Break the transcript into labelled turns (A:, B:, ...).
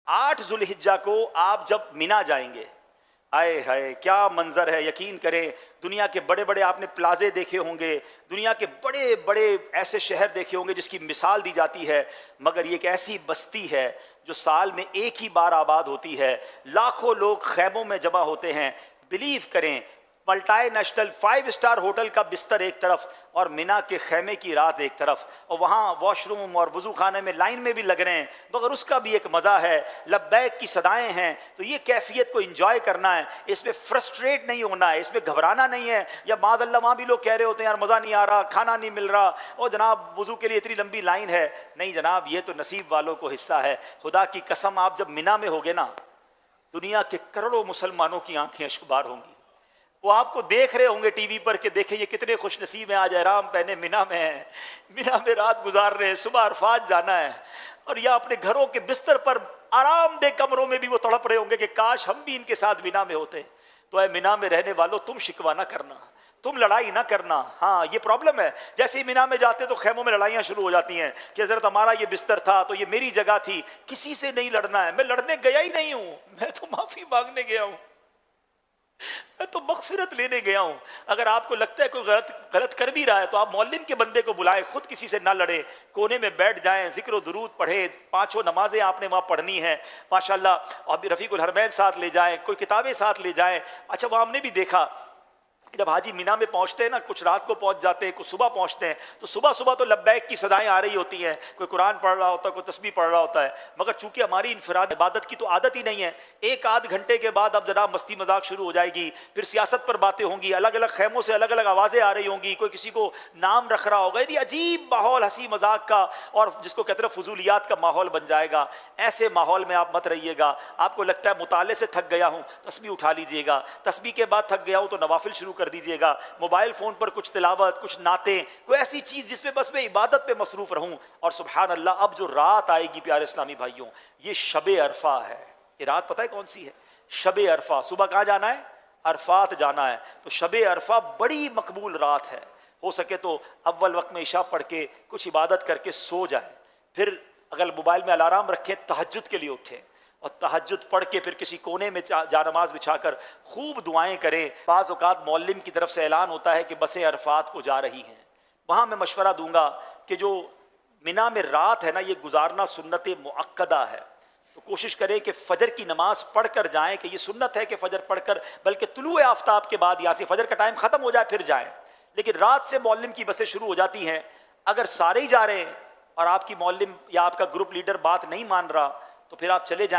A: 8 ذوالحجہ کو آپ جب مینا جائیں گے، آئے ہائے کیا منظر ہے. یقین کریں دنیا کے بڑے بڑے آپ نے پلازے دیکھے ہوں گے، دنیا کے بڑے بڑے ایسے شہر دیکھے ہوں گے جس کی مثال دی جاتی ہے، مگر یہ ایک ایسی بستی ہے جو سال میں ایک ہی بار آباد ہوتی ہے. لاکھوں لوگ خیموں میں جمع ہوتے ہیں. بلیو کریں ملٹائی نیشنل 5 اسٹار ہوٹل کا بستر ایک طرف اور مینا کے خیمے کی رات ایک طرف، اور وہاں واش روم اور وضو خانے میں لائن میں بھی لگ رہے ہیں، مگر اس کا بھی ایک مزہ ہے. لبیک کی صدائیں ہیں. تو یہ کیفیت کو انجوائے کرنا ہے، اس میں فرسٹریٹ نہیں ہونا ہے، اس میں گھبرانا نہیں ہے. یا معاذ اللہ وہاں بھی لوگ کہہ رہے ہوتے ہیں یار مزہ نہیں آ رہا، کھانا نہیں مل رہا، اور جناب وضو کے لیے اتنی لمبی لائن ہے. نہیں جناب، یہ تو نصیب والوں کو حصہ ہے. خدا کی قسم آپ جب مینا میں ہوگے نا، دنیا کے کروڑوں مسلمانوں کی آنکھیں اشکبار ہوں گی. وہ آپ کو دیکھ رہے ہوں گے ٹی وی پر کہ دیکھیں یہ کتنے خوش نصیب ہیں، آج احرام پہنے مینا میں ہیں، مینا میں رات گزار رہے ہیں، صبح عرفات جانا ہے. اور یا اپنے گھروں کے بستر پر آرام دہ کمروں میں بھی وہ تڑپ رہے ہوں گے کہ کاش ہم بھی ان کے ساتھ مینا میں ہوتے. تو اے مینا میں رہنے والوں، تم شکوہ نہ کرنا، تم لڑائی نہ کرنا. ہاں یہ پرابلم ہے، جیسے ہی مینا میں جاتے تو خیموں میں لڑائیاں شروع ہو جاتی ہیں کہ حضرت ہمارا یہ بستر تھا تو یہ میری جگہ تھی. کسی سے نہیں لڑنا ہے. میں لڑنے گیا ہی نہیں ہوں، میں تو معافی مانگنے گیا ہوں، میں تو مغفرت لینے گیا ہوں. اگر آپ کو لگتا ہے کوئی غلط کر بھی رہا ہے تو آپ معلم کے بندے کو بلائیں، خود کسی سے نہ لڑیں، کونے میں بیٹھ جائیں، ذکر و درود پڑھیں. 5 نمازیں آپ نے وہاں پڑھنی ہیں ماشاءاللہ. اب رفیق الحرمین ساتھ لے جائیں، کوئی کتابیں ساتھ لے جائیں. اچھا وہاں ہم نے بھی دیکھا جب حاجی مینا میں پہنچتے ہیں نا، کچھ رات کو پہنچ جاتے ہیں، کچھ صبح پہنچتے ہیں، تو صبح صبح تو لبیک کی صدائیں آ رہی ہوتی ہیں، کوئی قرآن پڑھ رہا ہوتا ہے، کوئی تسبیح پڑھ رہا ہوتا ہے. مگر چونکہ ہماری انفراد عبادت کی تو عادت ہی نہیں ہے، 1 آدھ گھنٹے کے بعد اب جناب مستی مذاق شروع ہو جائے گی، پھر سیاست پر باتیں ہوں گی، الگ الگ خیموں سے الگ الگ آوازیں آ رہی ہوں گی، کوئی کسی کو نام رکھ رہا ہوگا. یہ عجیب ماحول ہنسی مذاق کا اور جس کو کہتے ہیں فضولیات کا ماحول بن جائے گا. ایسے ماحول میں آپ مت رہیے گا. آپ کو لگتا ہے مطالعے سے تھک گیا ہوں، تسبیح اٹھا لیجئے گا. تسبیح کے بعد تھک گیا ہوں تو نوافل شروع کر دیجئے گا. موبائل فون پر کچھ تلاوت، کچھ نعتیں، کوئی ایسی چیز جس میں بس میں عبادت پہ مصروف رہوں. اور سبحان اللہ اب جو رات آئے گی پیارے اسلامی بھائیوں، یہ شب عرفہ ہے. یہ رات پتہ ہے کون سی ہے؟ شب عرفہ. صبح کہاں جانا ہے؟ عرفات جانا ہے. تو شب عرفہ بڑی مقبول رات ہے. ہو سکے تو اول وقت میں عشاء پڑھ کے کچھ عبادت کر کے سو جائیں، پھر اگر موبائل میں الارم رکھیں تہجد کے لیے اٹھیں اور تہجد پڑھ کے پھر کسی کونے میں جا نماز بچھا کر خوب دعائیں کریں. بعض اوقات معلم کی طرف سے اعلان ہوتا ہے کہ بسیں عرفات کو جا رہی ہیں. وہاں میں مشورہ دوں گا کہ جو مینا میں رات ہے نا، یہ گزارنا سنت مؤکدہ ہے. تو کوشش کریں کہ فجر کی نماز پڑھ کر جائیں، کہ یہ سنت ہے کہ فجر پڑھ کر، بلکہ طلوع آفتاب کے بعد یا سے فجر کا ٹائم ختم ہو جائے پھر جائیں. لیکن رات سے معلم کی بسیں شروع ہو جاتی ہیں. اگر سارے ہی جا رہے ہیں اور آپ کی معلم یا آپ کا گروپ لیڈر بات نہیں مان رہا تو پھر آپ چلے جائیں.